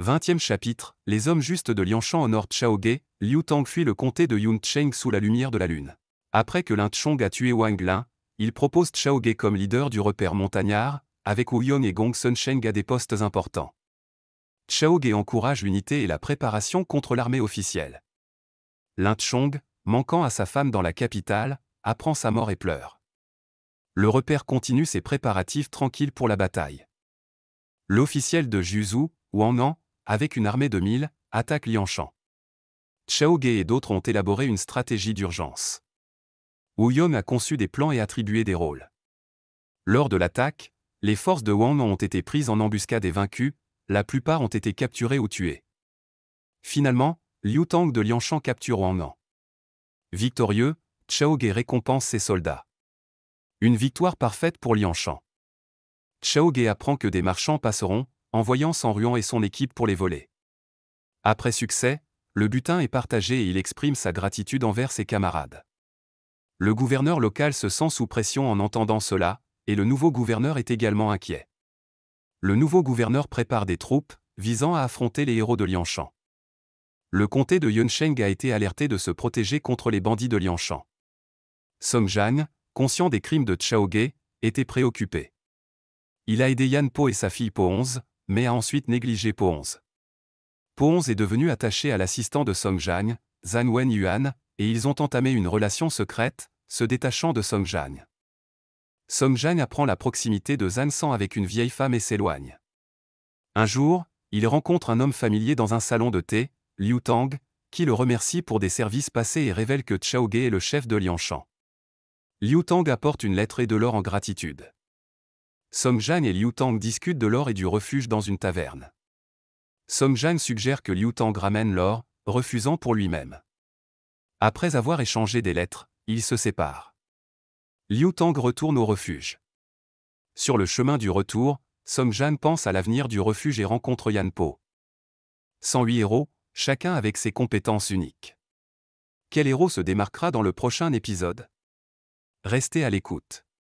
20e chapitre, les hommes justes de Lianshan honorent Chaoghe. Liu Tang fuit le comté de Yuncheng sous la lumière de la lune. Après que Lin Chong a tué Wang Lin, il propose Chaoghe comme leader du repère montagnard, avec Wu Yong et Gong Sunsheng à des postes importants. Chaoghe encourage l'unité et la préparation contre l'armée officielle. Lin Chong, manquant à sa femme dans la capitale, apprend sa mort et pleure. Le repère continue ses préparatifs tranquilles pour la bataille. L'officiel de Juzhou, Wang An, avec une armée de 1000, attaque Lianshan. Chaoghe et d'autres ont élaboré une stratégie d'urgence. Wu Yong a conçu des plans et attribué des rôles. Lors de l'attaque, les forces de Wang An ont été prises en embuscade et vaincues, la plupart ont été capturés ou tués. Finalement, Liu Tang de Lianshan capture Wang An. Victorieux, Chaoghe récompense ses soldats. Une victoire parfaite pour Lianshan. Chaoghe apprend que des marchands passeront, envoyant San Ruan et son équipe pour les voler. Après succès, le butin est partagé et il exprime sa gratitude envers ses camarades. Le gouverneur local se sent sous pression en entendant cela, et le nouveau gouverneur est également inquiet. Le nouveau gouverneur prépare des troupes, visant à affronter les héros de Lianshan. Le comté de Yuncheng a été alerté de se protéger contre les bandits de Lianshan. Song Jiang, conscient des crimes de Chaoghe, était préoccupé. Il a aidé Yan Po et sa fille Po 11, mais a ensuite négligé Po 11. Po 11 est devenu attaché à l'assistant de Song Jiang, Zhang Wenyuan, et ils ont entamé une relation secrète, se détachant de Song Jiang. Song Jiang apprend la proximité de Zhang San avec une vieille femme et s'éloigne. Un jour, il rencontre un homme familier dans un salon de thé, Liu Tang, qui le remercie pour des services passés et révèle que Chaoghe est le chef de Lianshan. Liu Tang apporte une lettre et de l'or en gratitude. Song Jiang et Liu Tang discutent de l'or et du refuge dans une taverne. Song Jiang suggère que Liu Tang ramène l'or, refusant pour lui-même. Après avoir échangé des lettres, ils se séparent. Liu Tang retourne au refuge. Sur le chemin du retour, Song Jiang pense à l'avenir du refuge et rencontre Yan Po. 108 héros, chacun avec ses compétences uniques. Quel héros se démarquera dans le prochain épisode? Restez à l'écoute.